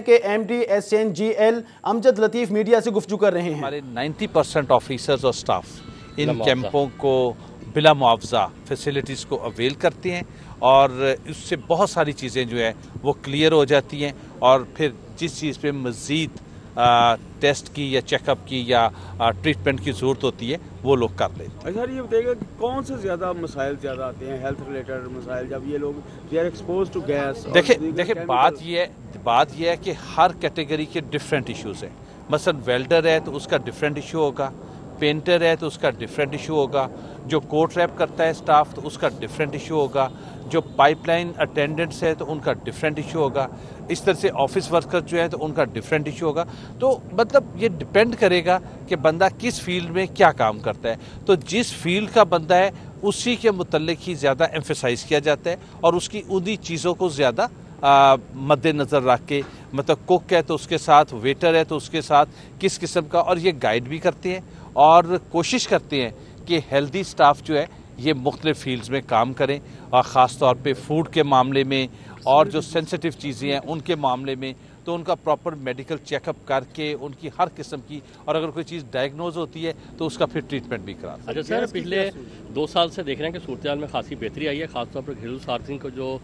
के MD SNGL Amjad लतीफ़ media से गुफ्तगू कर रहे हैं। हमारे 90% ऑफिसर्स और स्टाफ इन कैंपों को बिला मुआवजा फैसिलिटीज़ को अवेल करते हैं और उससे बहुत सारी चीज़ें जो है वो क्लियर हो जाती हैं और फिर जिस चीज़ पे मज़ीद टेस्ट की या चेकअप की या ट्रीटमेंट की ज़रूरत होती है वो लोग कर लेते हैं। अच्छा, ये बताइएगा कि कौन से ज़्यादा मसाइल ज़्यादा आते हैं, हेल्थ रिलेटेड मसाइल, जब ये लोग they are exposed to gas? देखिए बात ये है कि हर कैटेगरी के डिफरेंट इश्यूज़ हैं। मसलन वेल्डर है तो उसका डिफरेंट इशू होगा, पेंटर है तो उसका डिफरेंट इशू होगा, जो कोट रैप करता है स्टाफ तो उसका डिफरेंट इशू होगा, जो पाइपलाइन अटेंडेंट्स है तो उनका डिफरेंट इशू होगा, इस तरह से ऑफिस वर्कर जो है तो उनका डिफरेंट इशू होगा। तो मतलब ये डिपेंड करेगा कि बंदा किस फील्ड में क्या काम करता है। तो जिस फील्ड का बंदा है उसी के मुतल्लिक ही ज़्यादा एम्फेसाइज किया जाता है और उसकी उन्हीं चीज़ों को ज़्यादा मद्देनज़र रख के, मतलब कुक है तो उसके साथ, वेटर है तो उसके साथ किस किस्म का, और ये गाइड भी करते हैं और कोशिश करते हैं कि हेल्दी स्टाफ जो है ये मुख्तलिफ फील्ड्स में काम करें और ख़ास तौर पे फूड के मामले में और जो सेंसिटिव चीज़ें हैं उनके मामले में तो उनका प्रॉपर मेडिकल चेकअप करके उनकी हर किस्म की, और अगर कोई चीज़ डायग्नोज होती है तो उसका फिर ट्रीटमेंट भी करा। अच्छा सर, पिछले 2 साल से देख रहे हैं कि सूरत में खासी बेहतरी आई है, खासतौर पर घरेलू सार्वजनिक को जो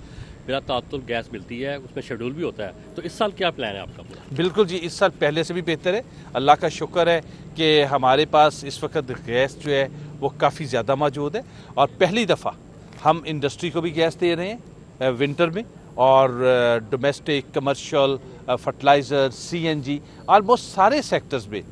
बिला तात्तुल गैस मिलती है उसमें शेड्यूल भी होता है, तो इस साल क्या प्लान है आपका पूरा? बिल्कुल जी, इस साल पहले से भी बेहतर है। अल्लाह का शुक्र है कि हमारे पास इस वक्त गैस जो है वो काफ़ी ज़्यादा मौजूद है और पहली दफ़ा हम इंडस्ट्री को भी गैस दे रहे हैं विंटर में, और domestic, commercial, fertiliser, CNG, almost सारे सेक्टर्स में,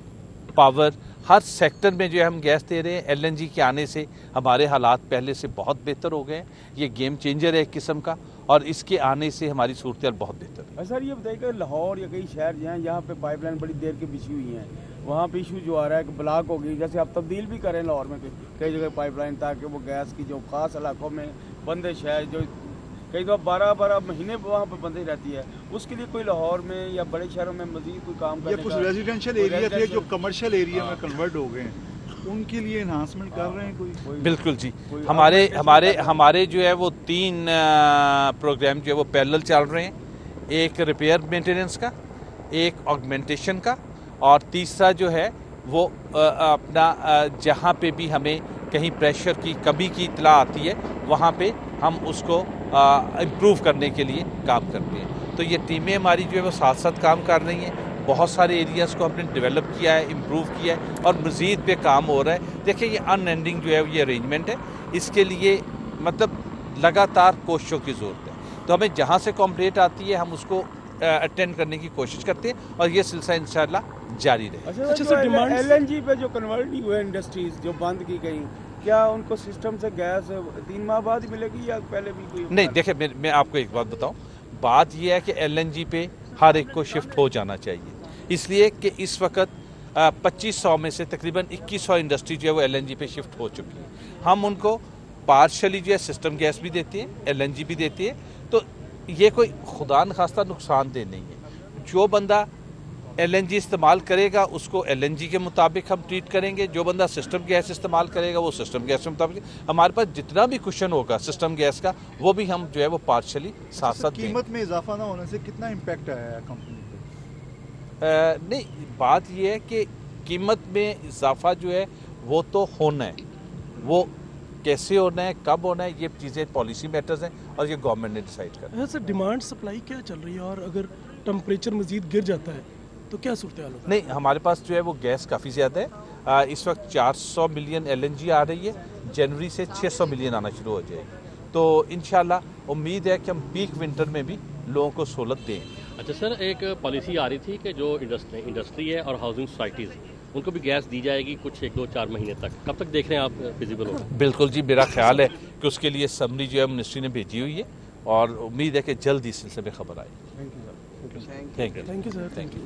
पावर, हर सेक्टर में जो है हम गैस दे रहे हैं। LNG के आने से हमारे हालात पहले से बहुत बेहतर हो गए हैं। ये गेम चेंजर है एक किस्म का, और इसके आने से हमारी सूरत बहुत बेहतर है। सर ये बताइए, लाहौर या कई शहर जो हैं जहाँ पे पाइपलाइन बड़ी देर की बिछी हुई हैं, वहाँ पे इशू जो आ रहा है कि ब्लॉक हो गई, जैसे आप तब्दील भी करें लाहौर में कई जगह पाइपलाइन, ताकि वो गैस की जो खास इलाकों में बंदिश है, जो कई दफ़ा 12-12 महीने वहाँ पर बंदी रहती है, उसके लिए कोई लाहौर में या बड़े शहरों में मजीद कोई काम करने कुछ रेजिडेंशियल एरिया थे जो कमर्शियल एरिया में कन्वर्ट हो गए हैं, उनके लिए एनहांसमेंट कर रहे हैं कोई? बिल्कुल जी, हमारे जो है वो 3 प्रोग्राम जो है वो पैरेलल चल रहे हैं। एक रिपेयर मेंटेनेंस का, एक ऑगमेंटेशन का, और तीसरा जो है वो अपना जहाँ पे भी हमें कहीं प्रेशर की कमी की इत्तला आती है वहाँ पे हम उसको इम्प्रूव करने के लिए काम करते हैं। तो ये टीमें हमारी जो है वो साथ साथ काम कर रही हैं। बहुत सारे एरियाज़ को हमने डेवलप किया है, इम्प्रूव किया है और मज़ीद पे काम हो रहा है। देखिए ये अनएंडिंग जो है ये अरेंजमेंट है, इसके लिए मतलब लगातार कोशिशों की ज़रूरत है। तो हमें जहाँ से कंप्लेंट आती है हम उसको अटेंड करने की कोशिश करते हैं और ये सिलसिला इंशाल्लाह जारी रहे। अच्छा सर, LNG पे जो कन्वर्ट नहीं हुए इंडस्ट्रीज जो बंद की गई, क्या उनको सिस्टम से गैस 3 माह बाद ही मिलेगी या पहले भी कोई? नहीं, देखिए मैं आपको एक बात बताऊं, बात यह है कि LNG पे हर एक को शिफ्ट हो जाना चाहिए, इसलिए कि इस वक्त 2500 में से तकरीबन 2100 इंडस्ट्री जो है वो LNG पे शिफ्ट हो चुकी है। हम उनको पार्शली जो है सिस्टम गैस भी देते हैं, LNG भी देते हैं, तो ये कोई खुदा न खास्ता नुकसानदेह नहीं है। जो बंदा LNG इस्तेमाल करेगा उसको LNG के मुताबिक हम ट्रीट करेंगे, जो बंदा सिस्टम गैस इस्तेमाल करेगा वो सिस्टम गैस के मुताबिक। हमारे पास जितना भी क्वेश्चन होगा सिस्टम गैस का वो भी हम जो है वो पार्शली साथ साथ कीमत में इजाफा ना होने से कितना इम्पैक्ट आया है कंपनी पे? नहीं, बात ये है कि कीमत में इजाफा जो है वो तो होना है, वो कैसे होना है, कब होना है, ये चीज़ें पॉलिसी मैटर्स हैं और ये गवर्नमेंट ने डिसाइड करना है। सर डिमांड सप्लाई क्या चल रही है, और अगर टेम्परेचर मजीद गिर जाता है तो क्या सूरत हाल होगी? नहीं, हमारे पास जो है वो गैस काफ़ी ज़्यादा है। इस वक्त 400 मिलियन LNG आ रही है, जनवरी से 600 मिलियन आना शुरू हो जाएगी। तो इंशाल्लाह उम्मीद है कि हम पीक विंटर में भी लोगों को सहूलत दें। अच्छा सर, एक पॉलिसी आ रही थी कि जो इंडस्ट्री है और हाउसिंग सोसाइटीज़ उनको भी गैस दी जाएगी कुछ 1-2-4 महीने तक, कब तक देख रहे हैं आप फिजिबल होगा? बिल्कुल जी, मेरा ख्याल है कि उसके लिए समरी जो है मिनिस्ट्री ने भेजी हुई है और उम्मीद है कि जल्द इस सिलसिले में खबर आएगी। Thank you sir. Thank you thank you sir. Thank you.